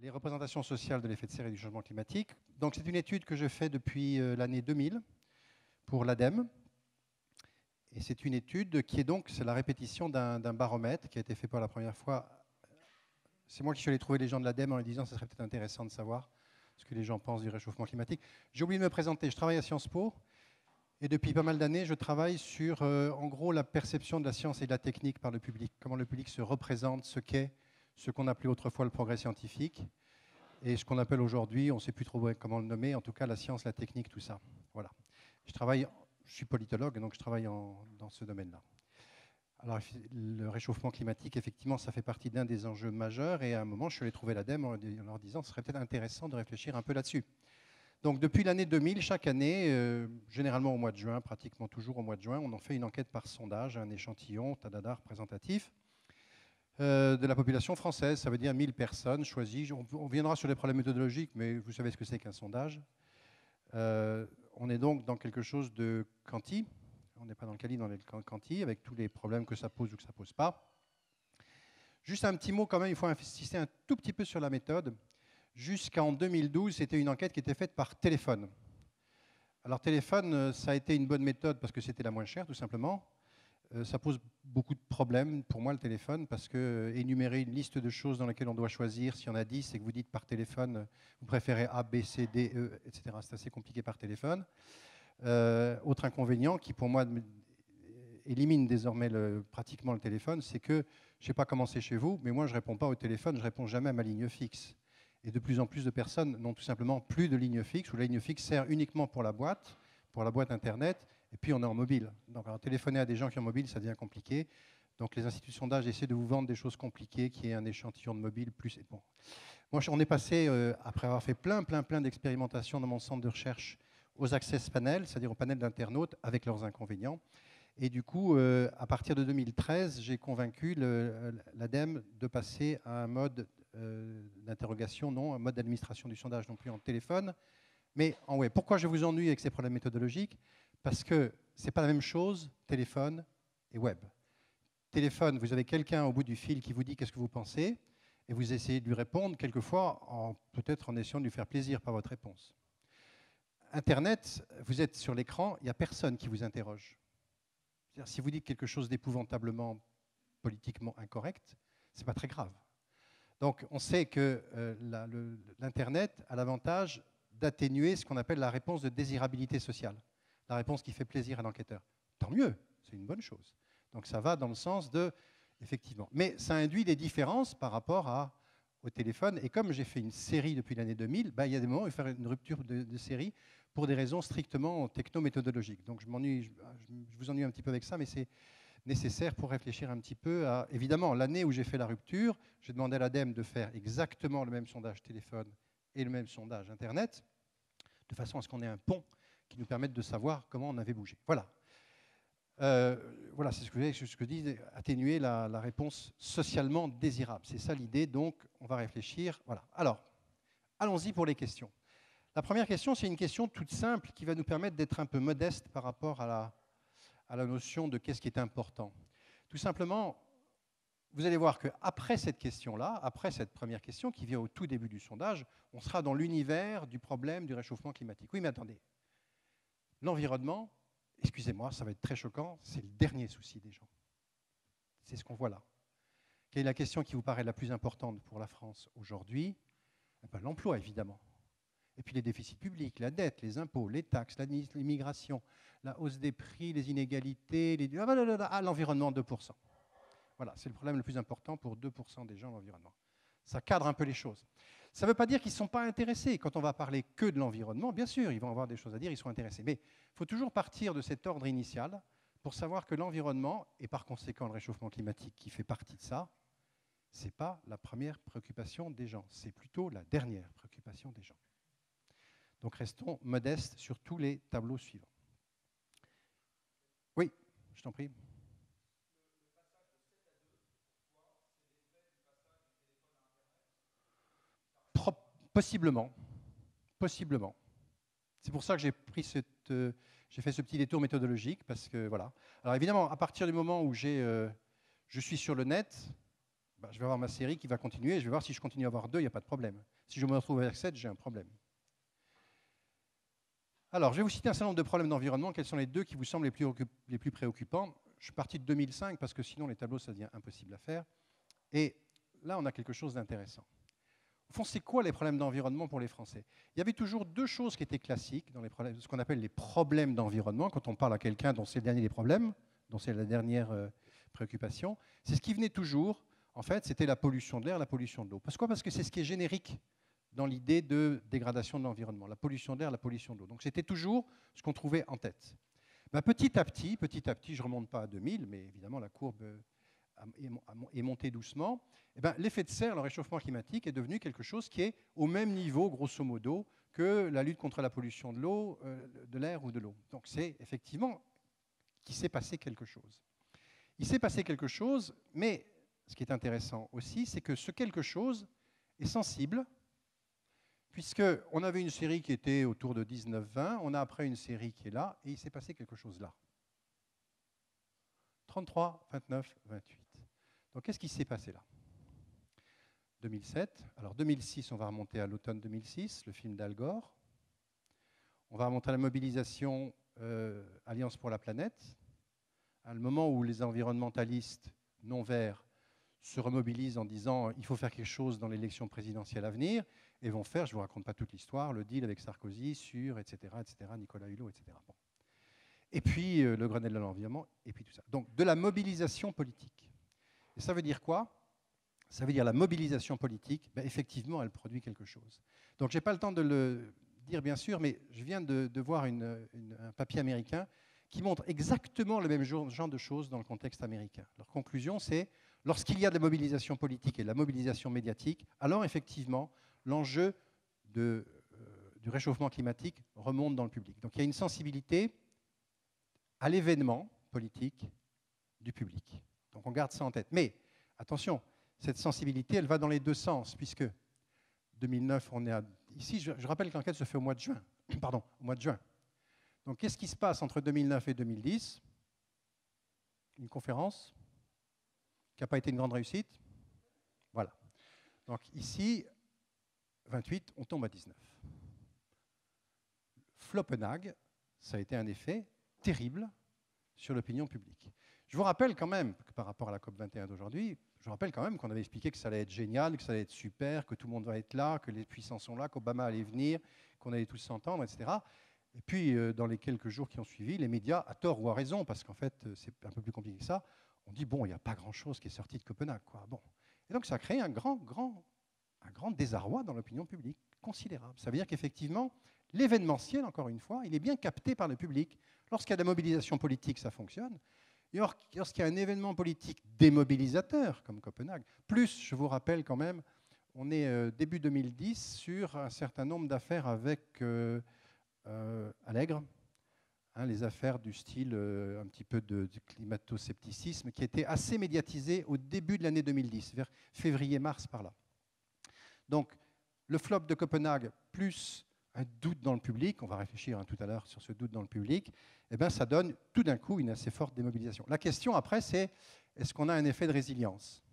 les représentations sociales de l'effet de serre et du changement climatique. Donc c'est une étude que je fais depuis l'année 2000 pour l'ADEME. Et c'est une étude qui est donc c'est la répétition d'un baromètre qui a été fait pour la première fois. C'est moi qui suis allé trouver les gens de l'ADEME en leur disant que ce serait peut-être intéressant de savoir ce que les gens pensent du réchauffement climatique. J'ai oublié de me présenter, je travaille à Sciences Po. Et depuis pas mal d'années, je travaille sur, en gros, la perception de la science et de la technique par le public. Comment le public se représente ce qu'est ce qu'on appelait autrefois le progrès scientifique et ce qu'on appelle aujourd'hui, on ne sait plus trop comment le nommer, en tout cas la science, la technique, tout ça. Voilà. Je suis politologue, donc je travaille dans ce domaine-là. Alors, le réchauffement climatique, effectivement, ça fait partie d'un des enjeux majeurs. Et à un moment, je suis allé trouver l'ADEME en leur disant que ce serait peut-être intéressant de réfléchir un peu là-dessus. Donc depuis l'année 2000, chaque année, généralement au mois de juin, pratiquement toujours au mois de juin, on en fait une enquête par sondage, un échantillon, tadada, représentatif, de la population française. Ça veut dire 1000 personnes choisies. On viendra sur les problèmes méthodologiques, mais vous savez ce que c'est qu'un sondage. On est donc dans quelque chose de quanti. On n'est pas dans le quali, dans le quanti, avec tous les problèmes que ça pose ou que ça ne pose pas. Juste un petit mot quand même, il faut insister un tout petit peu sur la méthode. Jusqu'en 2012, c'était une enquête qui était faite par téléphone. Alors téléphone, ça a été une bonne méthode parce que c'était la moins chère, tout simplement. Ça pose beaucoup de problèmes pour moi, le téléphone, parce que énumérer une liste de choses dans lesquelles on doit choisir, s'il y en a 10 et que vous dites par téléphone, vous préférez A, B, C, D, E, etc. C'est assez compliqué par téléphone. Autre inconvénient qui, pour moi, élimine désormais pratiquement le téléphone, c'est que, je ne sais pas comment c'est chez vous, mais moi, je ne réponds pas au téléphone, je ne réponds jamais à ma ligne fixe. Et de plus en plus de personnes n'ont tout simplement plus de ligne fixe, ou la ligne fixe sert uniquement pour la boîte Internet, et puis on est en mobile. Donc alors, téléphoner à des gens qui sont mobile, ça devient compliqué. Donc les instituts de sondage essaient de vous vendre des choses compliquées, qui est un échantillon de mobile plus. Bon. Moi, on est passé, après avoir fait plein d'expérimentations dans mon centre de recherche, aux access panels, c'est-à-dire aux panels d'internautes, avec leurs inconvénients. Et du coup, à partir de 2013, j'ai convaincu l'ADEME de passer à un mode d'interrogation, non, un mode d'administration du sondage, non plus en téléphone, mais en web. Pourquoi je vous ennuie avec ces problèmes méthodologiques? Parce que ce n'est pas la même chose, téléphone et web. Téléphone, vous avez quelqu'un au bout du fil qui vous dit qu'est-ce que vous pensez, et vous essayez de lui répondre, quelquefois, peut-être en essayant de lui faire plaisir par votre réponse. Internet, vous êtes sur l'écran, il n'y a personne qui vous interroge. Si vous dites quelque chose d'épouvantablement politiquement incorrect, ce n'est pas très grave. Donc on sait que l'Internet a l'avantage d'atténuer ce qu'on appelle la réponse de désirabilité sociale, la réponse qui fait plaisir à l'enquêteur. Tant mieux, c'est une bonne chose. Donc ça va dans le sens de, effectivement. Mais ça induit des différences par rapport au téléphone. Et comme j'ai fait une série depuis l'année 2000, il y a des moments où il faut faire une rupture de série pour des raisons strictement techno-méthodologiques. Donc je vous ennuie un petit peu avec ça, mais c'est nécessaire pour réfléchir un petit peu à... Évidemment, l'année où j'ai fait la rupture, j'ai demandé à l'ADEME de faire exactement le même sondage téléphone et le même sondage Internet, de façon à ce qu'on ait un pont qui nous permette de savoir comment on avait bougé. Voilà. Voilà, c'est ce que je dis, atténuer la réponse socialement désirable. C'est ça l'idée, donc on va réfléchir. Voilà. Alors, allons-y pour les questions. La première question, c'est une question toute simple qui va nous permettre d'être un peu modeste par rapport à la notion de qu'est-ce qui est important. Tout simplement, vous allez voir qu'après cette question-là, après cette première question qui vient au tout début du sondage, on sera dans l'univers du problème du réchauffement climatique. Oui, mais attendez, l'environnement, excusez-moi, ça va être très choquant, c'est le dernier souci des gens. C'est ce qu'on voit là. Quelle est la question qui vous paraît la plus importante pour la France aujourd'hui? L'emploi, évidemment. Et puis les déficits publics, la dette, les impôts, les taxes, l'immigration, la hausse des prix, les inégalités, l'environnement, 2%. Voilà, c'est le problème le plus important pour 2% des gens, l'environnement. Ça cadre un peu les choses. Ça ne veut pas dire qu'ils ne sont pas intéressés. Quand on va parler que de l'environnement, bien sûr, ils vont avoir des choses à dire, ils sont intéressés. Mais il faut toujours partir de cet ordre initial pour savoir que l'environnement, et par conséquent le réchauffement climatique qui fait partie de ça, ce n'est pas la première préoccupation des gens, c'est plutôt la dernière préoccupation des gens. Donc restons modestes sur tous les tableaux suivants. Oui, je t'en prie. Possiblement. Possiblement. C'est pour ça que j'ai fait ce petit détour méthodologique, parce que voilà. Alors évidemment, à partir du moment où je suis sur le net, ben, je vais avoir ma série qui va continuer, je vais voir si je continue à avoir 2, il n'y a pas de problème. Si je me retrouve avec 7, j'ai un problème. Alors, je vais vous citer un certain nombre de problèmes d'environnement. Quels sont les 2 qui vous semblent les plus préoccupants? Je suis parti de 2005 parce que sinon les tableaux, ça devient impossible à faire. Et là, on a quelque chose d'intéressant. Au fond, c'est quoi les problèmes d'environnement pour les Français? Il y avait toujours 2 choses qui étaient classiques dans les problèmes, ce qu'on appelle les problèmes d'environnement. Quand on parle à quelqu'un dont c'est le dernier des problèmes, dont c'est la dernière préoccupation, c'est ce qui venait toujours. En fait, c'était la pollution de l'air, la pollution de l'eau. Pourquoi? Parce que c'est ce qui est générique dans l'idée de dégradation de l'environnement, la pollution de l'air, la pollution de l'eau. Donc c'était toujours ce qu'on trouvait en tête. Ben, petit à petit, je ne remonte pas à 2000, mais évidemment la courbe est montée doucement, eh ben, l'effet de serre, le réchauffement climatique, est devenu quelque chose qui est au même niveau, grosso modo, que la lutte contre la pollution de l'eau, de l'air ou de l'eau. Donc c'est effectivement qu'il s'est passé quelque chose. Il s'est passé quelque chose, mais ce qui est intéressant aussi, c'est que ce quelque chose est sensible, puisqu'on avait une série qui était autour de 19-20, on a après une série qui est là, et il s'est passé quelque chose là. 33, 29, 28. Donc qu'est-ce qui s'est passé là? 2007. Alors 2006, on va remonter à l'automne 2006, le film d'Al Gore. On va remonter à la mobilisation Alliance pour la planète, à le moment où les environnementalistes non verts se remobilisent en disant il faut faire quelque chose dans l'élection présidentielle à venir, et vont faire, je ne vous raconte pas toute l'histoire, le deal avec Sarkozy sur, etc., Nicolas Hulot, etc. Bon. Et puis le Grenelle de l'environnement, et puis tout ça. Donc de la mobilisation politique. Et ça veut dire quoi? Ça veut dire la mobilisation politique, ben, effectivement, elle produit quelque chose. Donc je n'ai pas le temps de le dire, bien sûr, mais je viens de voir un papier américain qui montre exactement le même genre de choses dans le contexte américain. Leur conclusion, c'est lorsqu'il y a de la mobilisation politique et de la mobilisation médiatique, alors effectivement, l'enjeu du réchauffement climatique remonte dans le public. Donc il y a une sensibilité à l'événement politique du public. Donc on garde ça en tête. Mais attention, cette sensibilité, elle va dans les 2 sens, puisque 2009, on est à... Ici, je rappelle que l'enquête se fait au mois de juin. Pardon, au mois de juin. Donc qu'est-ce qui se passe entre 2009 et 2010? Une conférence qui n'a pas été une grande réussite. Voilà. Donc ici, 28, on tombe à 19. Floppenag, ça a été un effet terrible sur l'opinion publique. Je vous rappelle quand même que par rapport à la COP21 d'aujourd'hui, je rappelle quand même qu'on avait expliqué que ça allait être génial, que ça allait être super, que tout le monde va être là, que les puissants sont là, qu'Obama allait venir, qu'on allait tous s'entendre, etc. Et puis, dans les quelques jours qui ont suivi, les médias, à tort ou à raison, parce qu'en fait, c'est un peu plus compliqué que ça, on dit, bon, il n'y a pas grand-chose qui est sorti de Copenhague, quoi. Bon. Et donc, ça a créé un grand désarroi dans l'opinion publique, considérable. Ça veut dire qu'effectivement, l'événementiel, encore une fois, il est bien capté par le public. Lorsqu'il y a de la mobilisation politique, ça fonctionne. Et lorsqu'il y a un événement politique démobilisateur, comme Copenhague, plus, je vous rappelle quand même, on est début 2010 sur un certain nombre d'affaires avec Allègre, hein, les affaires du style un petit peu de climato-scepticisme, qui étaient assez médiatisées au début de l'année 2010, vers février-mars par là. Donc, le flop de Copenhague, plus un doute dans le public, on va réfléchir tout à l'heure sur ce doute dans le public, eh bien, ça donne tout d'un coup une assez forte démobilisation. La question après, c'est est-ce qu'on a un effet de résilience?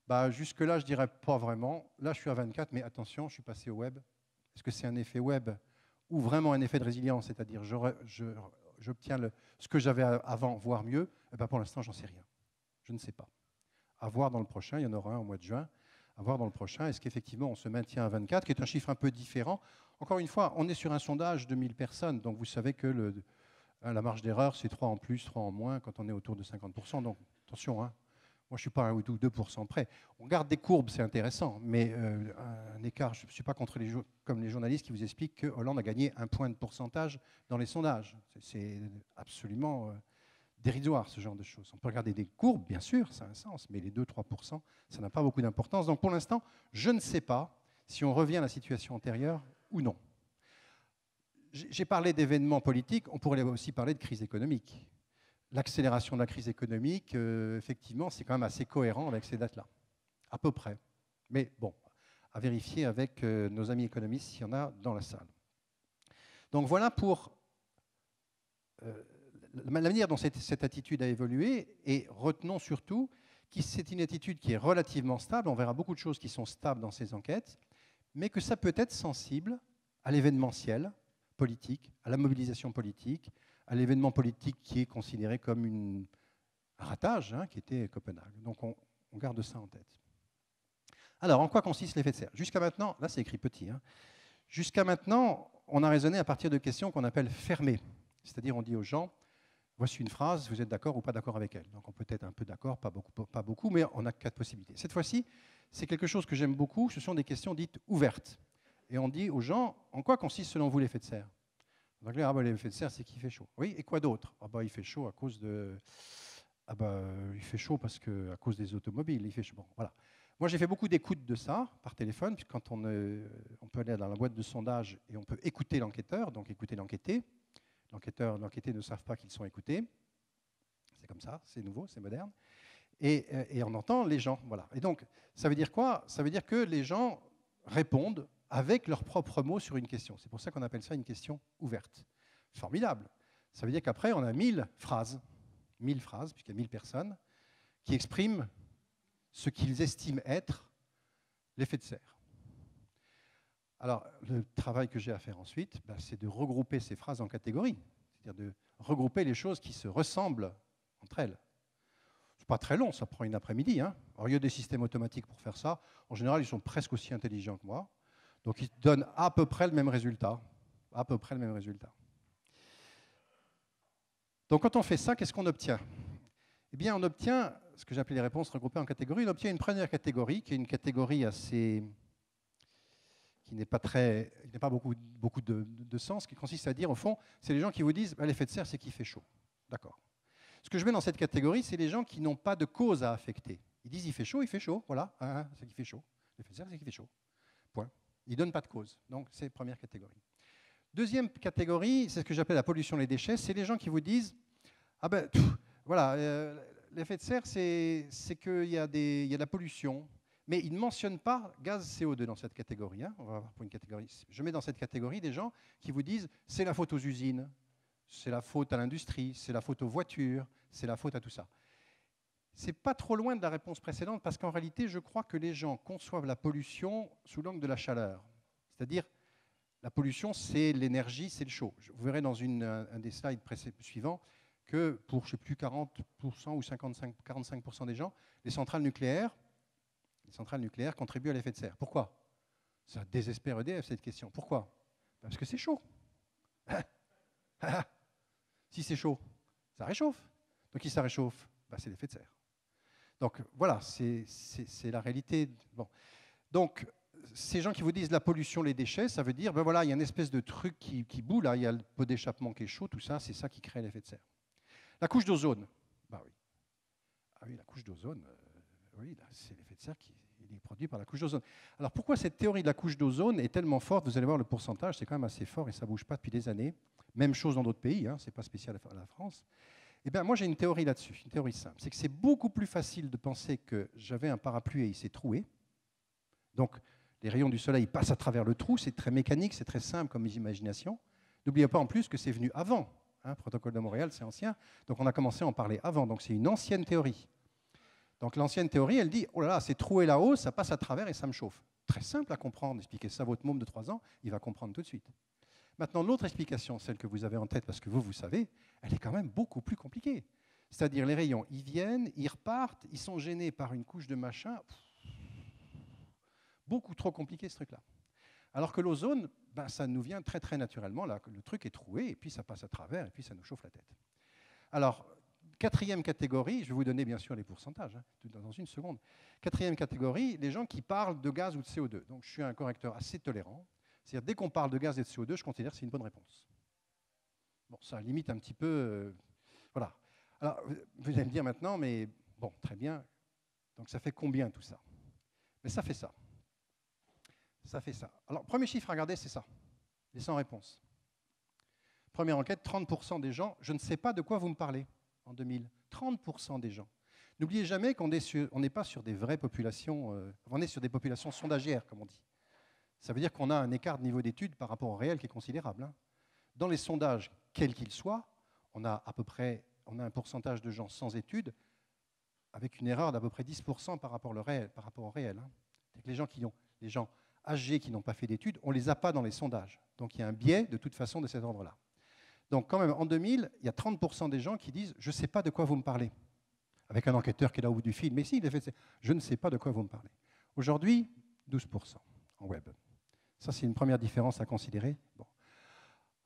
Bah, jusque-là, je ne dirais pas vraiment. Là, je suis à 24, mais attention, je suis passé au web. Est-ce que c'est un effet web ou vraiment un effet de résilience, c'est-à-dire j'obtiens ce que j'avais avant, voire mieux? Eh bien, pour l'instant, j'en sais rien. Je ne sais pas. À voir dans le prochain, il y en aura un au mois de juin. À voir dans le prochain, est-ce qu'effectivement on se maintient à 24, qui est un chiffre un peu différent. Encore une fois, on est sur un sondage de 1000 personnes, donc vous savez que la marge d'erreur, c'est 3 en plus, 3 en moins, quand on est autour de 50%. Donc attention, hein, moi je ne suis pas à 1 ou 2% près. On garde des courbes, c'est intéressant, mais un écart, je ne suis pas contre comme les journalistes qui vous expliquent que Hollande a gagné 1 point de pourcentage dans les sondages. C'est absolument... dérisoire, ce genre de choses. On peut regarder des courbes, bien sûr, ça a un sens, mais les 2-3%, ça n'a pas beaucoup d'importance. Donc pour l'instant, je ne sais pas si on revient à la situation antérieure ou non. J'ai parlé d'événements politiques, on pourrait aussi parler de crise économique. L'accélération de la crise économique, effectivement, c'est quand même assez cohérent avec ces dates-là, à peu près. Mais bon, à vérifier avec nos amis économistes s'il y en a dans la salle. Donc voilà pour... la manière dont cette attitude a évolué, et retenons surtout c'est une attitude qui est relativement stable. On verra beaucoup de choses qui sont stables dans ces enquêtes, mais que ça peut être sensible à l'événementiel politique, à la mobilisation politique, à l'événement politique qui est considéré comme un ratage, qui était Copenhague. Donc on garde ça en tête. Alors, en quoi consiste l'effet de serre? Jusqu'à maintenant, là c'est écrit petit, jusqu'à maintenant, on a raisonné à partir de questions qu'on appelle fermées. C'est-à-dire, on dit aux gens, voici une phrase, vous êtes d'accord ou pas d'accord avec elle. Donc on peut être un peu d'accord, pas beaucoup, mais on a 4 possibilités. Cette fois-ci, c'est quelque chose que j'aime beaucoup, ce sont des questions dites ouvertes. Et on dit aux gens, en quoi consiste selon vous l'effet de serre? Donc là, l'effet de serre, c'est qu'il fait chaud. Oui, et quoi d'autre? Il fait chaud à cause de... il fait chaud parce que, à cause des automobiles, il fait chaud. Bon, voilà. Moi, j'ai fait beaucoup d'écoutes de ça par téléphone, puisque quand on peut aller dans la boîte de sondage et on peut écouter l'enquêteur, donc écouter l'enquêté. L'enquêté ne savent pas qu'ils sont écoutés. C'est comme ça, c'est nouveau, c'est moderne. Et on entend les gens. Voilà. Et donc, ça veut dire quoi? Ça veut dire que les gens répondent avec leurs propres mots sur une question. C'est pour ça qu'on appelle ça une question ouverte. Formidable. Ça veut dire qu'après, on a 1000 phrases, puisqu'il y a 1000 personnes, qui expriment ce qu'ils estiment être l'effet de serre. Alors, le travail que j'ai à faire ensuite, c'est de regrouper ces phrases en catégories, c'est-à-dire de regrouper les choses qui se ressemblent entre elles. Ce n'est pas très long, ça prend une après-midi. Alors, il y a des systèmes automatiques pour faire ça. En général, ils sont presque aussi intelligents que moi. Donc, ils donnent à peu près le même résultat. À peu près le même résultat. Donc, quand on fait ça, qu'est-ce qu'on obtient? Eh bien, on obtient ce que j'appelle les réponses regroupées en catégories. On obtient une première catégorie, qui est une catégorie assez... qui n'a pas beaucoup de sens, qui consiste à dire, au fond, c'est les gens qui vous disent l'effet de serre, c'est qu'il fait chaud. D'accord. Ce que je mets dans cette catégorie, c'est les gens qui n'ont pas de cause à affecter. Ils disent il fait chaud, voilà, c'est qu'il fait chaud. L'effet de serre, c'est qu'il fait chaud. Point. Ils ne donnent pas de cause. Donc, c'est la première catégorie. Deuxième catégorie, c'est ce que j'appelle la pollution des déchets. C'est les gens qui vous disent voilà, l'effet de serre, c'est qu'il y a de la pollution. Mais ils ne mentionnent pas gaz CO2 dans cette catégorie. On va voir pour une catégorie. Je mets dans cette catégorie des gens qui vous disent c'est la faute aux usines, c'est la faute à l'industrie, c'est la faute aux voitures, c'est la faute à tout ça. C'est pas trop loin de la réponse précédente parce qu'en réalité, je crois que les gens conçoivent la pollution sous l'angle de la chaleur. C'est-à-dire, la pollution, c'est l'énergie, c'est le chaud. Vous verrez dans un des slides suivants que pour, je ne sais plus, 40% ou 45% des gens, les centrales nucléaires contribuent à l'effet de serre. Pourquoi? Ça désespère EDF, cette question. Pourquoi? Parce que c'est chaud. Si c'est chaud, ça réchauffe. Donc, si ça réchauffe, c'est l'effet de serre. Donc, voilà, c'est la réalité. Bon. Donc, ces gens qui vous disent la pollution, les déchets, ça veut dire, voilà, il y a une espèce de truc qui bout, là, il y a le pot d'échappement qui est chaud, tout ça, c'est ça qui crée l'effet de serre. La couche d'ozone, oui. Ah oui, la couche d'ozone, oui, c'est l'effet de serre qui est produit par la couche d'ozone. Alors pourquoi cette théorie de la couche d'ozone est tellement forte? Vous allez voir le pourcentage, c'est quand même assez fort et ça ne bouge pas depuis des années. Même chose dans d'autres pays, ce n'est pas spécial à la France. Eh bien, moi j'ai une théorie là-dessus, une théorie simple. C'est que c'est beaucoup plus facile de penser que j'avais un parapluie et il s'est troué. Donc les rayons du soleil passent à travers le trou, c'est très mécanique, c'est très simple comme imagination. N'oubliez pas en plus que c'est venu avant. Le protocole de Montréal, c'est ancien. Donc on a commencé à en parler avant. Donc c'est une ancienne théorie. Donc l'ancienne théorie, elle dit, oh là là, c'est troué là-haut, ça passe à travers et ça me chauffe. Très simple à comprendre. Expliquez ça à votre môme de 3 ans, il va comprendre tout de suite. Maintenant, l'autre explication, celle que vous avez en tête, parce que vous savez, elle est quand même beaucoup plus compliquée. C'est-à-dire les rayons, ils viennent, ils repartent, ils sont gênés par une couche de machin. Beaucoup trop compliqué ce truc-là. Alors que l'ozone, ça nous vient très très naturellement. Là, le truc est troué et puis ça passe à travers et puis ça nous chauffe la tête. Alors, quatrième catégorie, je vais vous donner bien sûr les pourcentages dans une seconde. Quatrième catégorie, les gens qui parlent de gaz ou de CO2. Donc je suis un correcteur assez tolérant. C'est-à-dire dès qu'on parle de gaz et de CO2, je considère que c'est une bonne réponse. Bon, ça limite un petit peu... voilà. Alors, vous allez me dire maintenant, mais bon, très bien. Donc ça fait combien tout ça? Mais ça fait ça. Ça fait ça. Alors, premier chiffre à regarder, c'est ça. Les 100 réponses. Première enquête, 30% des gens, je ne sais pas de quoi vous me parlez en 2000. 30% des gens. N'oubliez jamais qu'on n'est pas sur des vraies populations, on est sur des populations sondagières, comme on dit. Ça veut dire qu'on a un écart de niveau d'études par rapport au réel qui est considérable. Dans les sondages, quels qu'ils soient, on a un pourcentage de gens sans études avec une erreur d'à peu près 10% par rapport au réel. Hein. C'est que les gens âgés qui n'ont pas fait d'études, on ne les a pas dans les sondages. Donc il y a un biais de toute façon de cet ordre-là. Donc quand même, en 2000, il y a 30% des gens qui disent « je ne sais pas de quoi vous me parlez ». Avec un enquêteur qui est là au bout du fil, mais si, il a fait « je ne sais pas de quoi vous me parlez ». Aujourd'hui, 12% en web. Ça, c'est une première différence à considérer. Bon.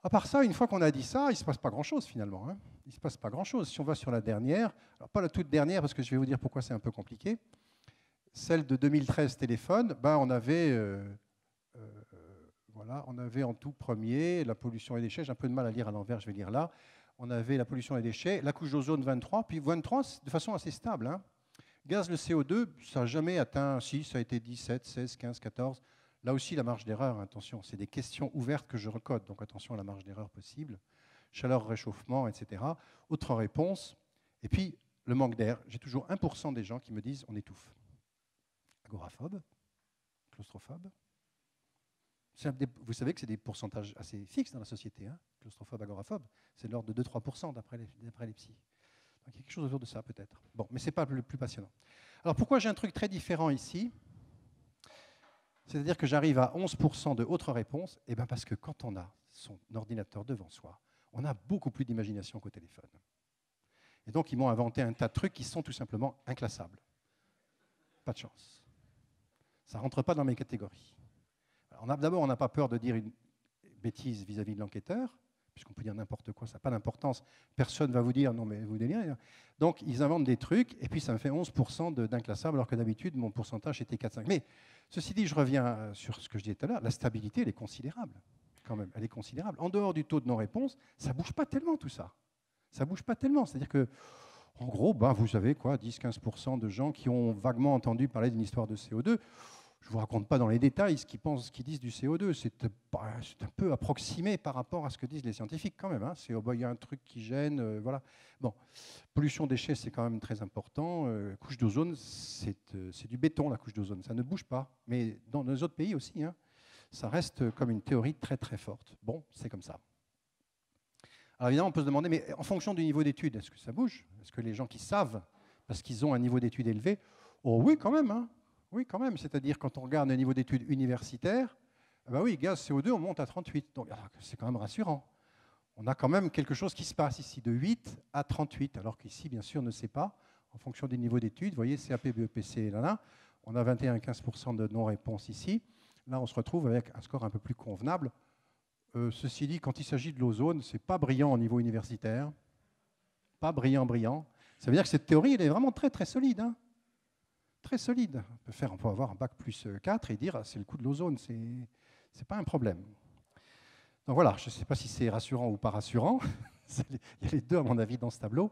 À part ça, une fois qu'on a dit ça, il ne se passe pas grand-chose finalement. Hein. Il ne se passe pas grand-chose. Si on va sur la dernière, alors pas la toute dernière, parce que je vais vous dire pourquoi c'est un peu compliqué, celle de 2013 téléphone, ben on avait en tout premier la pollution et les déchets. J'ai un peu de mal à lire à l'envers, je vais lire là. On avait la pollution et les déchets, la couche d'ozone 23, puis 23 de façon assez stable. Hein. Gaz, le CO2, ça n'a jamais atteint, si, ça a été 17, 16, 15, 14. Là aussi, la marge d'erreur, attention, c'est des questions ouvertes que je recode, donc attention à la marge d'erreur possible. Chaleur, réchauffement, etc. Autre réponse. Et puis, le manque d'air. J'ai toujours 1% des gens qui me disent on étouffe. Agoraphobe, claustrophobe. Vous savez que c'est des pourcentages assez fixes dans la société, hein, claustrophobe, agoraphobe. C'est de l'ordre de 2-3% d'après les psys. Donc il y a quelque chose autour de ça peut-être. Bon, mais ce n'est pas le plus passionnant. Alors pourquoi j'ai un truc très différent ici? C'est-à-dire que j'arrive à 11% de autres réponses. Eh bien parce que quand on a son ordinateur devant soi, on a beaucoup plus d'imagination qu'au téléphone. Et donc ils m'ont inventé un tas de trucs qui sont tout simplement inclassables. Pas de chance. Ça ne rentre pas dans mes catégories. D'abord, on n'a pas peur de dire une bêtise vis-à-vis de l'enquêteur, puisqu'on peut dire n'importe quoi, ça n'a pas d'importance. Personne ne va vous dire non, mais vous délirez. Donc, ils inventent des trucs, et puis ça me fait 11% d'inclassable, alors que d'habitude, mon pourcentage était 4-5. Mais ceci dit, je reviens sur ce que je disais tout à l'heure, la stabilité, elle est considérable, quand même. Elle est considérable. En dehors du taux de non-réponse, ça ne bouge pas tellement, tout ça. Ça ne bouge pas tellement. C'est-à-dire que, en gros, vous avez quoi, 10-15% de gens qui ont vaguement entendu parler d'une histoire de CO2. Je ne vous raconte pas dans les détails ce qu'ils disent du CO2. C'est un peu approximé par rapport à ce que disent les scientifiques quand même. Hein. Il y a un truc qui gêne. Voilà. Bon. Pollution déchets, c'est quand même très important. Couche d'ozone, c'est du béton, la couche d'ozone. Ça ne bouge pas. Mais dans nos autres pays aussi, hein, ça reste comme une théorie très très forte. Bon, c'est comme ça. Alors évidemment, on peut se demander, mais en fonction du niveau d'études, est-ce que ça bouge? Est-ce que les gens qui savent, parce qu'ils ont un niveau d'études élevé, oh oui, quand même, hein. Oui, quand même. C'est-à-dire, quand on regarde un niveau d'études universitaire, ben oui, gaz, CO2, on monte à 38. Donc, c'est quand même rassurant. On a quand même quelque chose qui se passe ici, de 8 à 38, alors qu'ici, bien sûr, on ne sait pas. En fonction des niveaux d'études, vous voyez, CAP, BEPC, là, on a 21-15% de non-réponse ici. Là, on se retrouve avec un score un peu plus convenable. Ceci dit, quand il s'agit de l'ozone, ce n'est pas brillant au niveau universitaire. Pas brillant. Ça veut dire que cette théorie, elle est vraiment très, très solide. Hein. Très solide. On peut avoir un bac plus 4 et dire c'est le coup de l'ozone, c'est pas un problème. Donc voilà, je ne sais pas si c'est rassurant ou pas rassurant. Il y a les deux à mon avis dans ce tableau.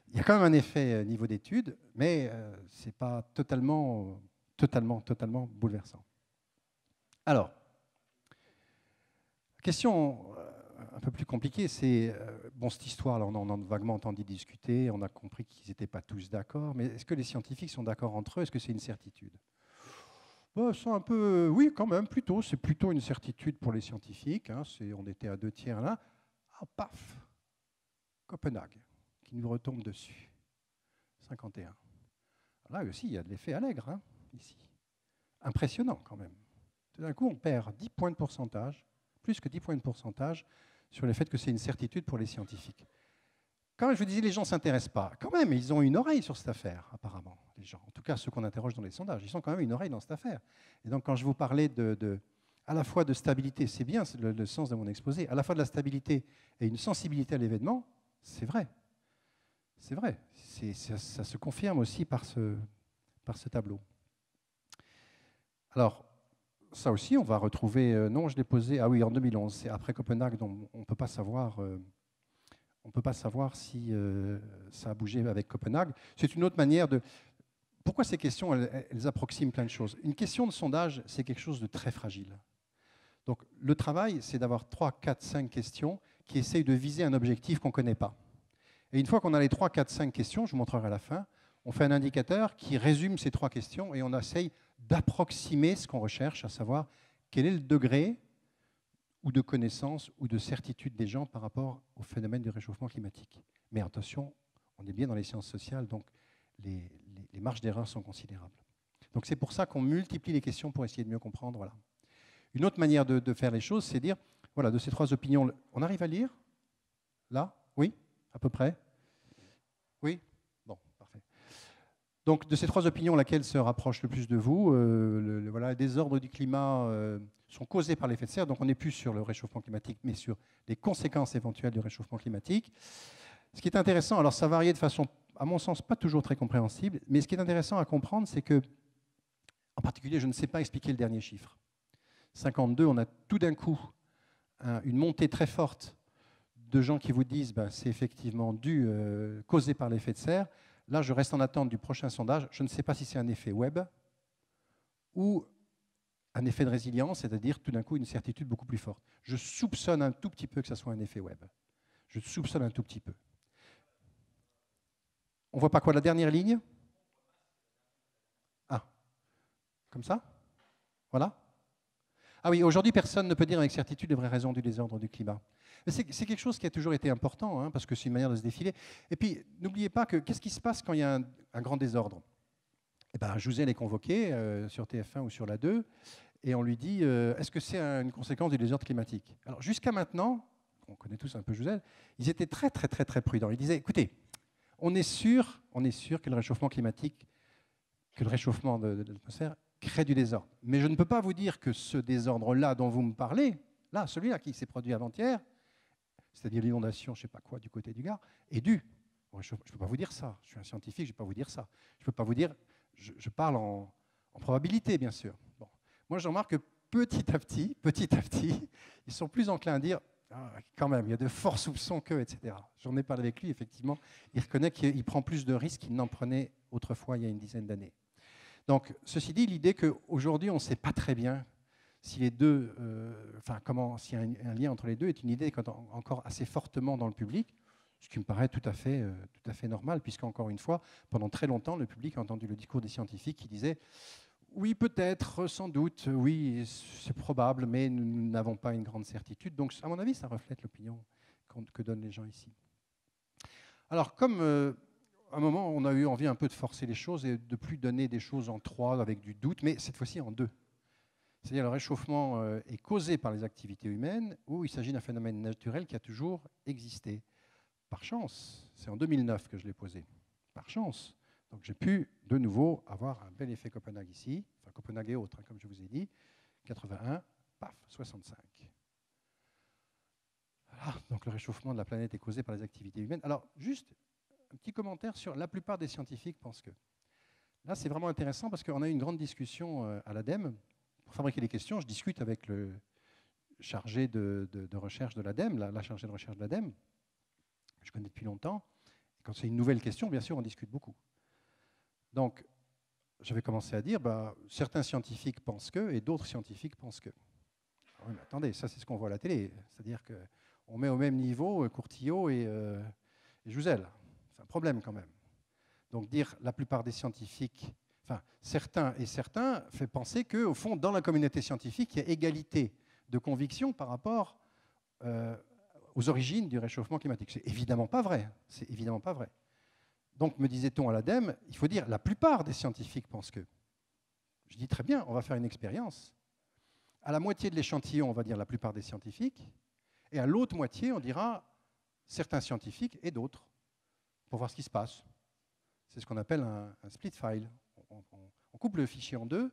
Il y a quand même un effet niveau d'études, mais ce n'est pas totalement bouleversant. Alors, question un peu plus compliquée, c'est, bon, cette histoire-là, on en a vaguement entendu discuter, on a compris qu'ils n'étaient pas tous d'accord, mais est-ce que les scientifiques sont d'accord entre eux? Est-ce que c'est une certitude? Un peu, oui, quand même, plutôt. C'est plutôt une certitude pour les scientifiques. Hein, on était à 2/3 là. Ah, paf, Copenhague, qui nous retombe dessus. 51. Là aussi, il y a de l'effet allègre, hein, ici. Impressionnant, quand même. Tout d'un coup, on perd 10 points de pourcentage, plus que 10 points de pourcentage, sur le fait que c'est une certitude pour les scientifiques. Quand je vous disais, les gens ne s'intéressent pas. Quand même, ils ont une oreille sur cette affaire, apparemment, les gens. En tout cas, ceux qu'on interroge dans les sondages, ils ont quand même une oreille dans cette affaire. Et donc, quand je vous parlais à la fois de stabilité, c'est bien le sens de mon exposé, à la fois de la stabilité et une sensibilité à l'événement, c'est vrai. C'est vrai. Ça se confirme aussi par ce tableau. Alors, ça aussi, on va retrouver... non, je l'ai posé... Ah oui, en 2011. C'est après Copenhague, donc on ne peut pas savoir... on ne peut pas savoir si ça a bougé avec Copenhague. C'est une autre manière de... Pourquoi ces questions, elles approximent plein de choses? Une question de sondage, c'est quelque chose de très fragile. Donc le travail, c'est d'avoir 3, 4, 5 questions qui essayent de viser un objectif qu'on ne connaît pas. Et une fois qu'on a les 3, 4, 5 questions, je vous montrerai à la fin, on fait un indicateur qui résume ces 3 questions et on essaye d'approximer ce qu'on recherche, à savoir quel est le degré ou de connaissance ou de certitude des gens par rapport au phénomène du réchauffement climatique. Mais attention, on est bien dans les sciences sociales, donc les marges d'erreur sont considérables. Donc c'est pour ça qu'on multiplie les questions pour essayer de mieux comprendre. Voilà. Une autre manière de faire les choses, c'est dire, voilà, de ces trois opinions, on arrive à lire? Là? Oui? À peu près? Oui? Bon, parfait. Donc de ces trois opinions, laquelle se rapproche le plus de vous? Voilà, les désordres du climat sont causés par l'effet de serre, donc on n'est plus sur le réchauffement climatique, mais sur les conséquences éventuelles du réchauffement climatique. Ce qui est intéressant, alors ça varie de façon, à mon sens, pas toujours très compréhensible, mais ce qui est intéressant à comprendre, c'est que, en particulier, je ne sais pas expliquer le dernier chiffre. 52, on a tout d'un coup une montée très forte de gens qui vous disent ben, c'est effectivement dû, causé par l'effet de serre. Là, je reste en attente du prochain sondage. Je ne sais pas si c'est un effet web ou un effet de résilience, c'est-à-dire tout d'un coup une certitude beaucoup plus forte. Je soupçonne un tout petit peu que ce soit un effet web. Je soupçonne un tout petit peu. On ne voit pas quoi, la dernière ligne? Ah, comme ça? Voilà. Ah oui, aujourd'hui, personne ne peut dire avec certitude les vraies raisons du désordre du climat. Mais c'est quelque chose qui a toujours été important, hein, parce que c'est une manière de se défiler. Et puis, n'oubliez pas que qu'est-ce qui se passe quand il y a un grand désordre? Eh ben, Jouzel est convoqué sur TF1 ou sur la 2, et on lui dit est-ce que c'est une conséquence du désordre climatique? Alors, jusqu'à maintenant, on connaît tous un peu Jouzel, ils étaient très, très, très, très prudents. Ils disaient écoutez, on est sûr que le réchauffement climatique, que le réchauffement de l'atmosphère crée du désordre. Mais je ne peux pas vous dire que ce désordre-là dont vous me parlez, là, celui-là qui s'est produit avant-hier, c'est-à-dire l'inondation, je ne sais pas quoi, du côté du Gard, est dû au réchauffement. Je ne peux pas vous dire ça. Je suis un scientifique, je ne vais pas vous dire ça. Je ne peux pas vous dire, je parle en probabilité, bien sûr. Bon. Moi, je remarque que petit à petit, ils sont plus enclins à dire quand même, il y a de forts soupçons que, etc. J'en ai parlé avec lui, effectivement. Il reconnaît qu'il prend plus de risques qu'il n'en prenait autrefois, il y a une dizaine d'années. Donc, ceci dit, l'idée qu'aujourd'hui, on ne sait pas très bien si les deux, s'il y a un lien entre les deux, est une idée qui est encore assez fortement dans le public, ce qui me paraît tout à fait normal, puisqu'encore une fois, pendant très longtemps, le public a entendu le discours des scientifiques qui disaient oui, peut-être, sans doute, oui, c'est probable, mais nous n'avons pas une grande certitude. Donc, à mon avis, ça reflète l'opinion que donnent les gens ici. Alors, comme à un moment, on a eu envie un peu de forcer les choses et de ne plus donner des choses en 3 avec du doute, mais cette fois-ci en 2. C'est-à-dire le réchauffement est causé par les activités humaines ou il s'agit d'un phénomène naturel qui a toujours existé. Par chance, c'est en 2009 que je l'ai posé. Par chance. Donc j'ai pu de nouveau avoir un bel effet Copenhague ici, enfin Copenhague et autres, hein, comme je vous ai dit. 81, paf, 65. Voilà, donc le réchauffement de la planète est causé par les activités humaines. Alors juste un petit commentaire sur la plupart des scientifiques pensent que. Là, c'est vraiment intéressant parce qu'on a eu une grande discussion à l'ADEME. Pour fabriquer les questions, je discute avec le chargé de recherche de l'ADEME, la chargée de recherche de l'ADEME, que je connais depuis longtemps. Et quand c'est une nouvelle question, bien sûr, on discute beaucoup. Donc, j'avais commencé à dire, certains scientifiques pensent que, et d'autres scientifiques pensent que. Alors, oui, mais attendez, ça c'est ce qu'on voit à la télé. C'est-à-dire qu'on met au même niveau Courtillot et Jouzel. C'est un problème quand même. Donc dire la plupart des scientifiques, enfin certains fait penser qu'au fond, dans la communauté scientifique, il y a égalité de conviction par rapport aux origines du réchauffement climatique. C'est évidemment pas vrai. C'est évidemment pas vrai. Donc, me disait-on à l'ADEME, il faut dire la plupart des scientifiques pensent que. Je dis très bien, on va faire une expérience. À la moitié de l'échantillon, on va dire la plupart des scientifiques, et à l'autre moitié, on dira certains scientifiques et d'autres, pour voir ce qui se passe. C'est ce qu'on appelle un split file. On coupe le fichier en deux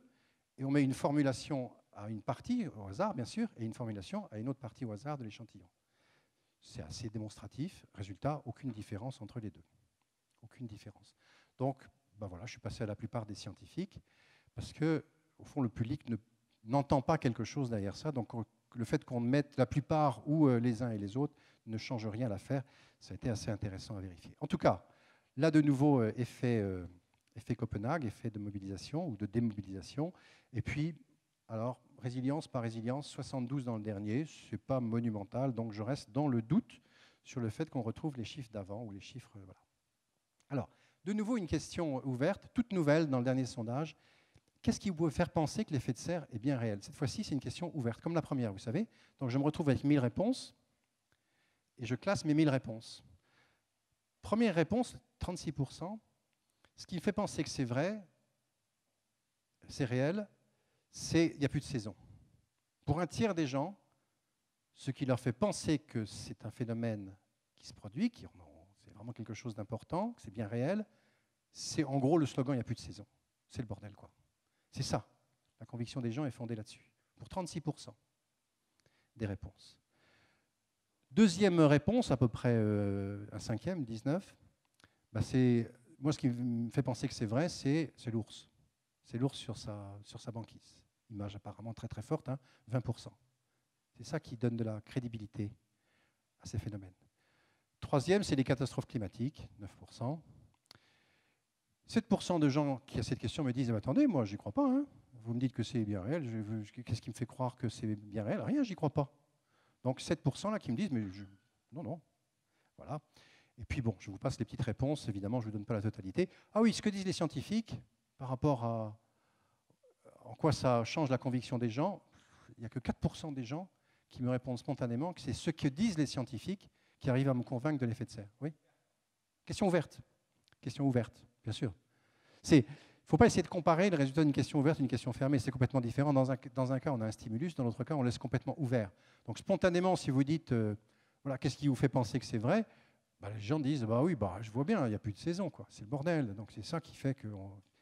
et on met une formulation à une partie, au hasard bien sûr, et une formulation à une autre partie au hasard de l'échantillon. C'est assez démonstratif. Résultat, aucune différence entre les deux. Aucune différence. Donc, voilà, je suis passé à la plupart des scientifiques parce que, au fond, le public n'entend pas quelque chose derrière ça. Donc, le fait qu'on mette la plupart ou les uns et les autres ne change rien à l'affaire. Ça a été assez intéressant à vérifier. En tout cas, là, de nouveau, effet Copenhague, effet de mobilisation ou de démobilisation. Et puis, alors, résilience par résilience, 72 dans le dernier, ce n'est pas monumental, donc je reste dans le doute sur le fait qu'on retrouve les chiffres d'avant ou les chiffres. Voilà. Alors, de nouveau, une question ouverte, toute nouvelle dans le dernier sondage. Qu'est-ce qui vous peut faire penser que l'effet de serre est bien réel? Cette fois-ci, c'est une question ouverte, comme la première, vous savez. Donc, je me retrouve avec 1000 réponses et je classe mes 1000 réponses. Première réponse, 36%, Ce qui me fait penser que c'est vrai, c'est réel, c'est qu'il n'y a plus de saison. Pour un tiers des gens, ce qui leur fait penser que c'est un phénomène qui se produit, c'est vraiment quelque chose d'important, que c'est bien réel, c'est en gros le slogan « il n'y a plus de saison ». C'est le bordel, quoi. C'est ça. La conviction des gens est fondée là-dessus. Pour 36% des réponses. Deuxième réponse, à peu près un cinquième, 19, moi ce qui me fait penser que c'est vrai, c'est l'ours. C'est l'ours sur sa banquise. Image apparemment très très forte, hein, 20%. C'est ça qui donne de la crédibilité à ces phénomènes. Troisième, c'est les catastrophes climatiques, 9%. 7% de gens qui à cette question me disent « Attendez, moi, j'y crois pas. Hein. Vous me dites que c'est bien réel. Qu'est-ce qui me fait croire que c'est bien réel? Rien, j'y crois pas. » Donc 7% là qui me disent « Mais non, non. » Voilà. Et puis bon, je vous passe les petites réponses. Évidemment, je ne vous donne pas la totalité. Ah oui, ce que disent les scientifiques par rapport à en quoi ça change la conviction des gens, il n'y a que 4% des gens qui me répondent spontanément que c'est ce que disent les scientifiques qui arrivent à me convaincre de l'effet de serre. Oui. Question ouverte. Question ouverte, bien sûr. Il ne faut pas essayer de comparer le résultat d'une question ouverte et d'une question fermée. C'est complètement différent. Dans un cas, on a un stimulus. Dans l'autre cas, on laisse complètement ouvert. Donc, spontanément, si vous dites, voilà, qu'est-ce qui vous fait penser que c'est vrai, les gens disent, oui, je vois bien, il n'y a plus de saison. C'est le bordel. Donc, c'est ça qui fait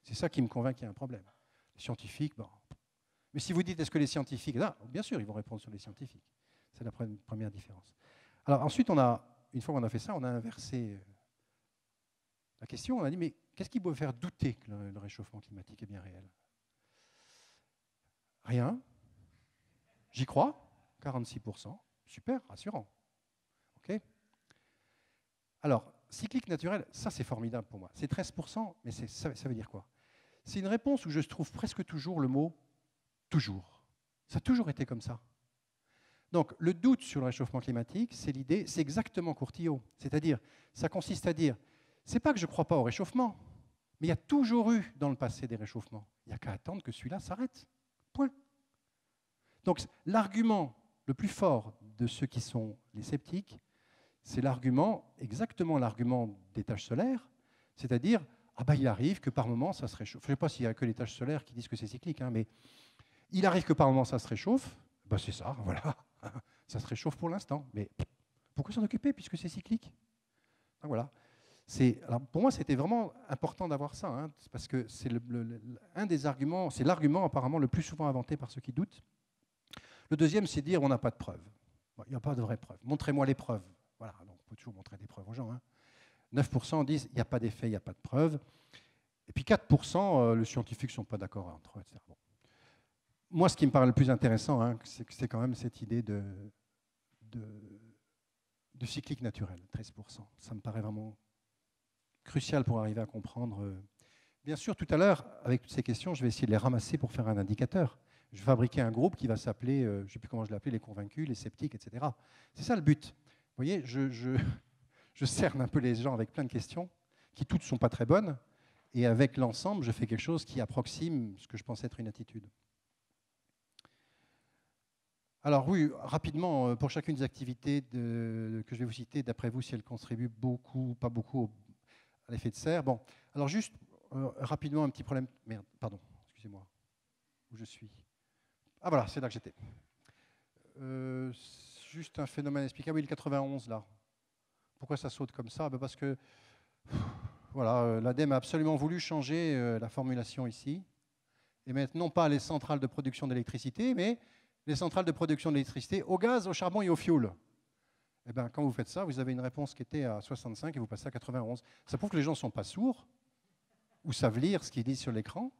c'est ça qui me convainc qu'il y a un problème. Les scientifiques, Mais si vous dites, est-ce que les scientifiques... bien sûr, ils vont répondre sur les scientifiques. C'est la première différence. Alors ensuite, une fois qu'on a fait ça, on a inversé la question. On a dit, mais qu'est-ce qui peut faire douter que le réchauffement climatique est bien réel? Rien. J'y crois, 46%. Super, rassurant. OK. Alors, cyclique naturel, ça c'est formidable pour moi. C'est 13%, mais ça veut dire quoi? C'est une réponse où je trouve presque toujours le mot « toujours ». Ça a toujours été comme ça. Donc, le doute sur le réchauffement climatique, c'est l'idée, c'est exactement Courtillot. C'est-à-dire, ça consiste à dire, c'est pas que je ne crois pas au réchauffement, mais il y a toujours eu dans le passé des réchauffements. Il n'y a qu'à attendre que celui-là s'arrête. Point. Donc, l'argument le plus fort de ceux qui sont les sceptiques, c'est exactement l'argument des taches solaires, c'est-à-dire, il arrive que par moment ça se réchauffe. Je ne sais pas s'il n'y a que les taches solaires qui disent que c'est cyclique, hein, mais il arrive que par moment ça se réchauffe, c'est ça, voilà. Ça se réchauffe pour l'instant, mais pourquoi s'en occuper puisque c'est cyclique? Donc voilà. Alors pour moi, c'était vraiment important d'avoir ça, hein, parce que c'est un des arguments, c'est l'argument apparemment le plus souvent inventé par ceux qui doutent. Le deuxième, c'est dire on n'a pas de preuves. Il n'y a pas de vraies preuves. Montrez-moi les preuves. Voilà, donc on peut toujours montrer des preuves aux gens. Hein. 9% disent il n'y a pas d'effet, il n'y a pas de preuves. Et puis 4%, les scientifiques ne sont pas d'accord entre eux, etc. Bon. Moi, ce qui me paraît le plus intéressant, hein, c'est quand même cette idée de cyclique naturel, 13%. Ça me paraît vraiment crucial pour arriver à comprendre. Bien sûr, tout à l'heure, avec toutes ces questions, je vais essayer de les ramasser pour faire un indicateur. Je vais fabriquer un groupe qui va s'appeler, je ne sais plus comment je l'appelais, les convaincus, les sceptiques, etc. C'est ça le but. Vous voyez, je cerne un peu les gens avec plein de questions qui toutes ne sont pas très bonnes. Et avec l'ensemble, je fais quelque chose qui approxime ce que je pense être une attitude. Alors oui, rapidement, pour chacune des activités que je vais vous citer, d'après vous, si elles contribuent beaucoup, pas beaucoup à l'effet de serre. Bon, alors juste rapidement, un petit problème. Merde, pardon, excusez-moi. Où je suis? Ah voilà, c'est là que j'étais. Juste un phénomène explicable. Oui, le 91, là. Pourquoi ça saute comme ça? Parce que voilà, l'ADEME a absolument voulu changer la formulation ici et mettre non pas les centrales de production d'électricité, mais les centrales de production d'électricité au gaz, au charbon et au fioul. Eh bien, quand vous faites ça, vous avez une réponse qui était à 65 et vous passez à 91. Ça prouve que les gens ne sont pas sourds ou savent lire ce qu'ils disent sur l'écran.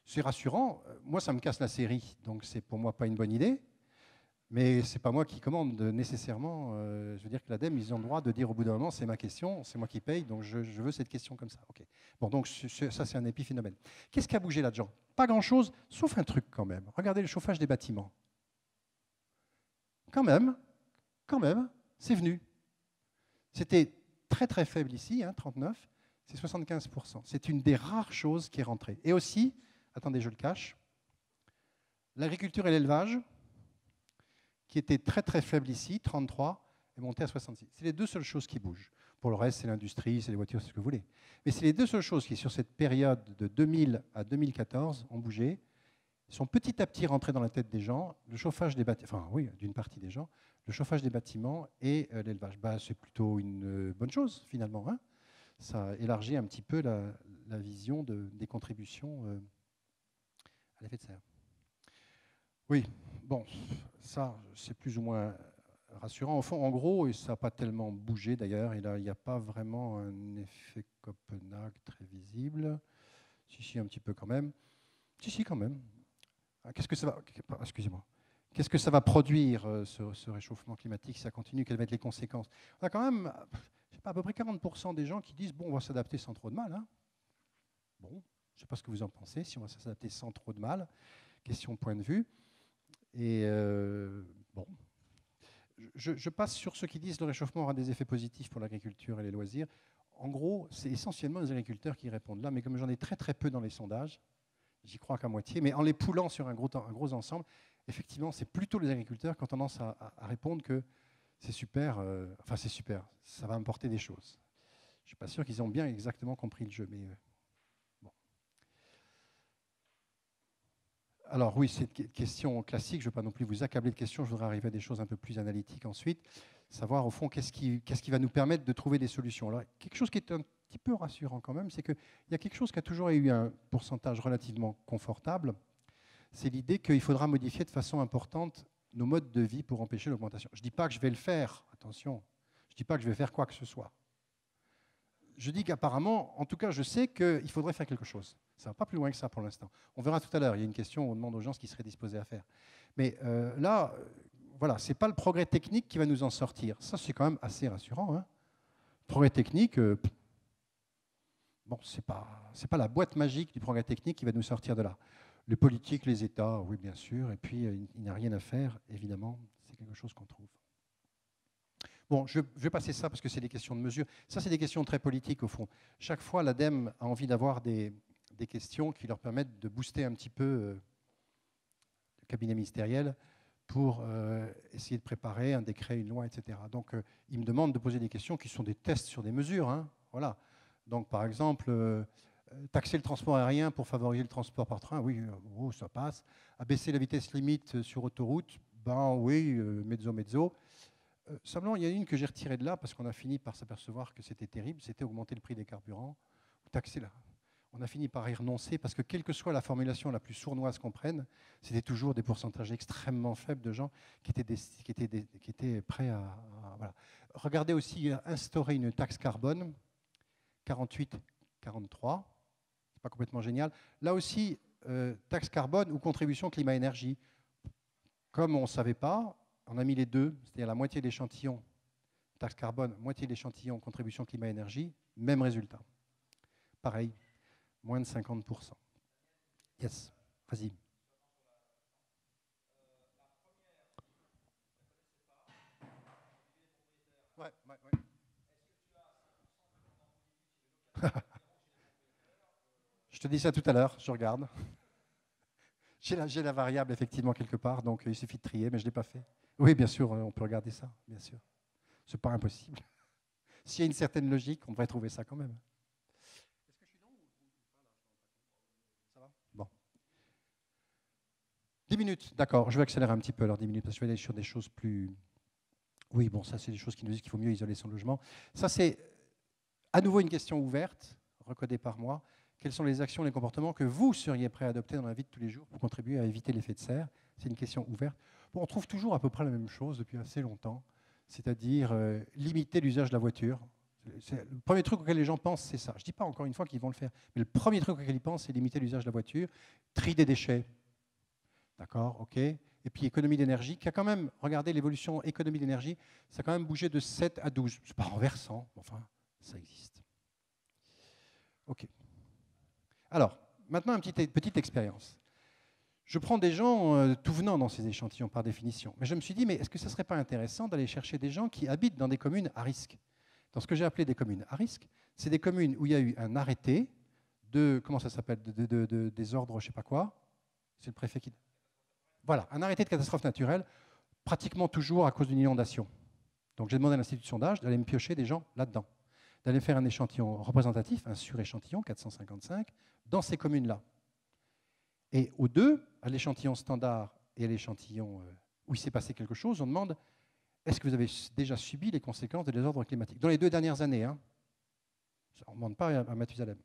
C'est rassurant. Moi, ça me casse la série, donc c'est pour moi pas une bonne idée. Mais ce n'est pas moi qui commande nécessairement. Je veux dire que l'ADEME, ils ont le droit de dire au bout d'un moment, c'est ma question, c'est moi qui paye, donc je veux cette question comme ça. Okay. Bon, donc ça, c'est un épiphénomène. Qu'est-ce qui a bougé là-dedans? Pas grand-chose, sauf un truc quand même. Regardez le chauffage des bâtiments. Quand même, c'est venu. C'était très très faible ici, hein, 39, c'est 75%. C'est une des rares choses qui est rentrée. Et aussi, attendez, je le cache, l'agriculture et l'élevage, qui était très très faible ici, 33, est monté à 66. C'est les deux seules choses qui bougent. Pour le reste, c'est l'industrie, c'est les voitures, c'est ce que vous voulez. Mais c'est les deux seules choses qui, sur cette période de 2000 à 2014, ont bougé, sont petit à petit rentrées dans la tête des gens. Le chauffage des bâtiments, enfin oui, d'une partie des gens, le chauffage des bâtiments et l'élevage. C'est plutôt une bonne chose, finalement. Hein. Ça élargit un petit peu la vision des contributions à l'effet de serre. Oui, bon, ça, c'est plus ou moins rassurant. Au fond, en gros, et ça n'a pas tellement bougé d'ailleurs, et là, il n'y a pas vraiment un effet Copenhague très visible. Si, un petit peu quand même. Si, quand même. Qu'est-ce que ça va, excusez-moi. Qu'est-ce que ça va produire, ce réchauffement climatique, si ça continue? Quelles vont être les conséquences? On a quand même, je sais pas, à peu près 40% des gens qui disent, bon, on va s'adapter sans trop de mal. Hein. Bon, je ne sais pas ce que vous en pensez, si on va s'adapter sans trop de mal. Question point de vue. Et bon, je passe sur ceux qui disent que le réchauffement aura des effets positifs pour l'agriculture et les loisirs. En gros, c'est essentiellement les agriculteurs qui répondent là, mais comme j'en ai très très peu dans les sondages, j'y crois qu'à moitié, mais en les poulant sur un gros ensemble, effectivement, c'est plutôt les agriculteurs qui ont tendance à répondre que c'est super, enfin c'est super, ça va apporter des choses. Je ne suis pas sûr qu'ils ont bien exactement compris le jeu, mais bon. Alors oui, c'est une question classique, je ne veux pas non plus vous accabler de questions, je voudrais arriver à des choses un peu plus analytiques ensuite, savoir au fond qu'est-ce qui va nous permettre de trouver des solutions. Alors, quelque chose qui est un petit peu rassurant quand même, c'est qu'il y a quelque chose qui a toujours eu un pourcentage relativement confortable, c'est l'idée qu'il faudra modifier de façon importante nos modes de vie pour empêcher l'augmentation. Je ne dis pas que je vais le faire, attention, je ne dis pas que je vais faire quoi que ce soit. Je dis qu'apparemment, en tout cas, je sais qu'il faudrait faire quelque chose. Ça ne va pas plus loin que ça pour l'instant. On verra tout à l'heure. Il y a une question où on demande aux gens ce qu'ils seraient disposés à faire. Mais là, voilà, ce n'est pas le progrès technique qui va nous en sortir. Ça, c'est quand même assez rassurant. Hein. Progrès technique, bon, ce n'est pas la boîte magique du progrès technique qui va nous sortir de là. Les politiques, les États, oui, bien sûr. Et puis, il n'y a rien à faire, évidemment. C'est quelque chose qu'on trouve. Bon, je vais passer ça parce que c'est des questions de mesure. Ça, c'est des questions très politiques, au fond. Chaque fois, l'ADEME a envie d'avoir des questions qui leur permettent de booster un petit peu le cabinet ministériel pour essayer de préparer un décret, une loi, etc. Donc, ils me demandent de poser des questions qui sont des tests sur des mesures. Hein, voilà. Donc, par exemple, taxer le transport aérien pour favoriser le transport par train, oui, ça passe. Abaisser la vitesse limite sur autoroute, ben oui, mezzo. Simplement, il y a une que j'ai retirée de là parce qu'on a fini par s'apercevoir que c'était terrible, c'était augmenter le prix des carburants, ou taxer là. On a fini par y renoncer parce que quelle que soit la formulation la plus sournoise qu'on prenne, c'était toujours des pourcentages extrêmement faibles de gens qui étaient prêts à voilà. Regardez aussi instaurer une taxe carbone, 48-43, c'est pas complètement génial. Là aussi, taxe carbone ou contribution climat-énergie. Comme on ne savait pas, on a mis les deux, c'est-à-dire la moitié de l'échantillon, taxe carbone, moitié de l'échantillon, contribution climat-énergie, même résultat. Pareil, moins de 50%. Yes, vas-y. Ouais. Je te dis ça tout à l'heure, je regarde. J'ai la variable effectivement quelque part, donc il suffit de trier, mais je ne l'ai pas fait. Oui, bien sûr, on peut regarder ça, bien sûr. Ce n'est pas impossible. S'il y a une certaine logique, on devrait trouver ça quand même. Est-ce que je suis long ou ça va? Bon. 10 minutes, d'accord, je vais accélérer un petit peu alors 10 minutes, parce que je vais aller sur des choses plus... Oui, bon, ça c'est des choses qui nous disent qu'il faut mieux isoler son logement. Ça c'est à nouveau une question ouverte, recodée par moi. Quelles sont les actions, les comportements que vous seriez prêt à adopter dans la vie de tous les jours pour contribuer à éviter l'effet de serre? C'est une question ouverte. Bon, on trouve toujours à peu près la même chose depuis assez longtemps, c'est-à-dire limiter l'usage de la voiture. Le premier truc auquel les gens pensent, c'est ça. Je ne dis pas encore une fois qu'ils vont le faire, mais le premier truc auquel ils pensent, c'est limiter l'usage de la voiture, tri des déchets. D'accord, ok. Et puis économie d'énergie, qui a quand même, regardez l'évolution économie d'énergie, ça a quand même bougé de 7 à 12. Ce n'est pas renversant, enfin, ça existe. Ok. Alors, maintenant, une petite expérience. Je prends des gens tout venant dans ces échantillons par définition. Mais je me suis dit, mais est-ce que ce ne serait pas intéressant d'aller chercher des gens qui habitent dans des communes à risque? Dans ce que j'ai appelé des communes à risque, c'est des communes où il y a eu un arrêté de, comment ça s'appelle, des ordres, je ne sais pas quoi. C'est le préfet qui... Voilà, un arrêté de catastrophe naturelle, pratiquement toujours à cause d'une inondation. Donc j'ai demandé à l'Institut de sondage d'aller me piocher des gens là-dedans. d'aller faire un échantillon représentatif, un suréchantillon, 455, dans ces communes-là. Et aux deux, à l'échantillon standard et à l'échantillon où il s'est passé quelque chose, on demande est-ce que vous avez déjà subi les conséquences des désordres climatiques? Dans les 2 dernières années, hein. On ne demande pas à Mathusalem.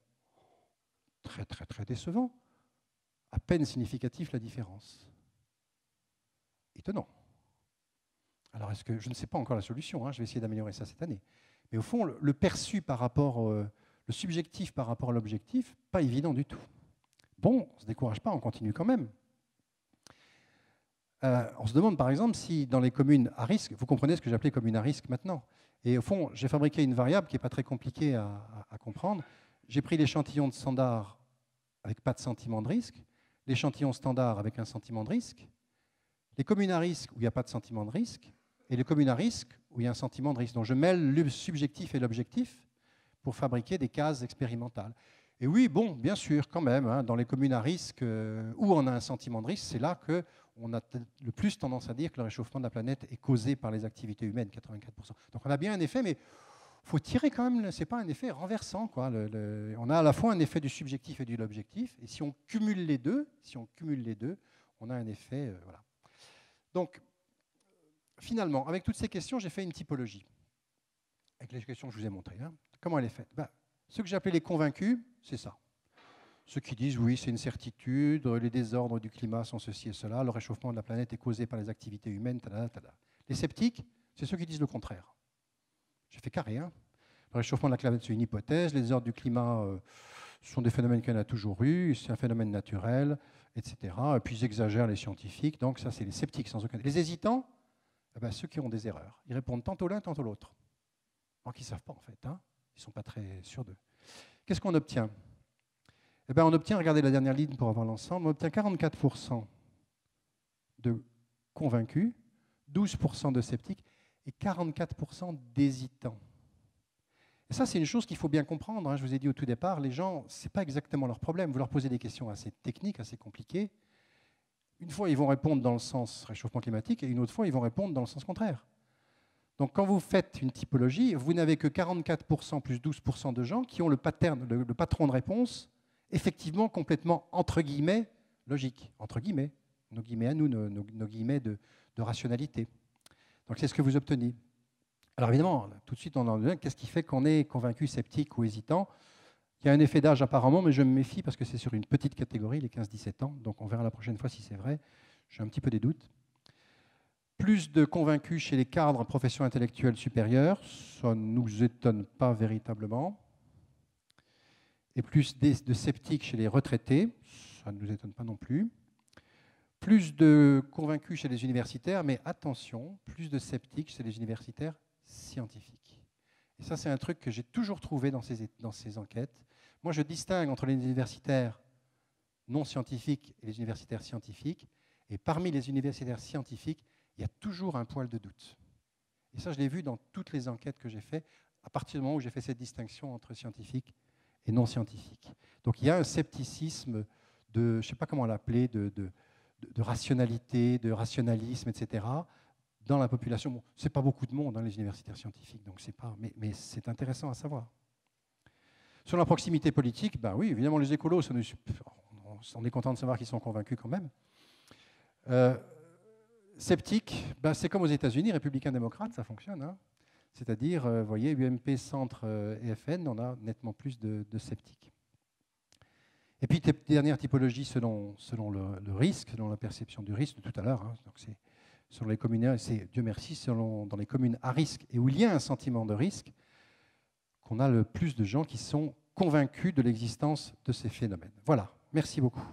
Très, très, très décevant. À peine significatif la différence. Étonnant. Alors, est-ce que je ne sais pas encore la solution, hein, je vais essayer d'améliorer ça cette année. Mais au fond, le perçu par rapport, le subjectif par rapport à l'objectif, pas évident du tout. Bon, on ne se décourage pas, on continue quand même. On se demande par exemple si dans les communes à risque, vous comprenez ce que j'appelais commune à risque maintenant. Et au fond, j'ai fabriqué une variable qui n'est pas très compliquée à comprendre. J'ai pris l'échantillon de standard avec pas de sentiment de risque, l'échantillon standard avec un sentiment de risque, les communes à risque où il n'y a pas de sentiment de risque, et les communes à risque où il y a un sentiment de risque. Donc je mêle le subjectif et l'objectif pour fabriquer des cases expérimentales. Et oui, bon, bien sûr, quand même, hein, dans les communes à risque où on a un sentiment de risque, c'est là qu'on a le plus tendance à dire que le réchauffement de la planète est causé par les activités humaines, 84%. Donc on a bien un effet, mais il faut tirer quand même, ce n'est pas un effet renversant, quoi. On a à la fois un effet du subjectif et de l'objectif, et si on cumule les deux, on a un effet, voilà. Donc, finalement, avec toutes ces questions, j'ai fait une typologie, avec les questions que je vous ai montrées. Hein. Comment elle est faite? Ceux que j'ai appelés les convaincus, c'est ça. Ceux qui disent oui, c'est une certitude, les désordres du climat sont ceci et cela, le réchauffement de la planète est causé par les activités humaines, tada, tada. Les sceptiques, c'est ceux qui disent le contraire. J'ai fait carré. Hein. Le réchauffement de la planète, c'est une hypothèse, les désordres du climat sont des phénomènes qu'il y en a toujours eu, c'est un phénomène naturel, etc. Et puis ils exagèrent les scientifiques, donc ça c'est les sceptiques sans aucun. Les hésitants, ceux qui ont des erreurs. Ils répondent tantôt l'un, tantôt l'autre. Alors qu'ils ne savent pas en fait. Hein. Ils ne sont pas très sûrs d'eux. Qu'est-ce qu'on obtient? On obtient, regardez la dernière ligne pour avoir l'ensemble, on obtient 44% de convaincus, 12% de sceptiques et 44% d'hésitants. Et ça, c'est une chose qu'il faut bien comprendre. Hein. Je vous ai dit au tout départ, les gens, ce n'est pas exactement leur problème. Vous leur posez des questions assez techniques, assez compliquées. Une fois, ils vont répondre dans le sens réchauffement climatique et une autre fois, ils vont répondre dans le sens contraire. Donc, quand vous faites une typologie, vous n'avez que 44% plus 12% de gens qui ont le patron de réponse effectivement complètement, entre guillemets, logique. Entre guillemets, nos guillemets à nous, nos guillemets de rationalité. Donc, c'est ce que vous obtenez. Alors, évidemment, tout de suite, on en devient, qu'est-ce qui fait qu'on est convaincu, sceptique ou hésitant? Il y a un effet d'âge apparemment, mais je me méfie parce que c'est sur une petite catégorie, les 15-17 ans. Donc, on verra la prochaine fois si c'est vrai. J'ai un petit peu des doutes. Plus de convaincus chez les cadres en profession intellectuelle supérieure, ça ne nous étonne pas véritablement. Et plus de sceptiques chez les retraités, ça ne nous étonne pas non plus. Plus de convaincus chez les universitaires, mais attention, plus de sceptiques chez les universitaires scientifiques. Et ça, c'est un truc que j'ai toujours trouvé dans ces enquêtes. Moi, je distingue entre les universitaires non scientifiques et les universitaires scientifiques. Et parmi les universitaires scientifiques, il y a toujours un poil de doute. Et ça, je l'ai vu dans toutes les enquêtes que j'ai faites, à partir du moment où j'ai fait cette distinction entre scientifiques et non scientifiques. Donc il y a un scepticisme de, je ne sais pas comment l'appeler, de rationalité, de rationalisme, etc., dans la population. Bon, ce n'est pas beaucoup de monde, dans les universitaires scientifiques, donc c'est pas, mais c'est intéressant à savoir. Sur la proximité politique, ben oui, évidemment, les écolos, on est content de savoir qu'ils sont convaincus quand même. Sceptiques, ben c'est comme aux États-Unis, républicains-démocrates, ça fonctionne. Hein. C'est-à-dire, vous voyez, UMP, Centre et FN, on a nettement plus de sceptiques. Et puis, dernière typologie selon le risque, selon la perception du risque de tout à l'heure. Hein, donc c'est selon les communes, c'est Dieu merci, dans les communes à risque et où il y a un sentiment de risque, qu'on a le plus de gens qui sont convaincus de l'existence de ces phénomènes. Voilà, merci beaucoup.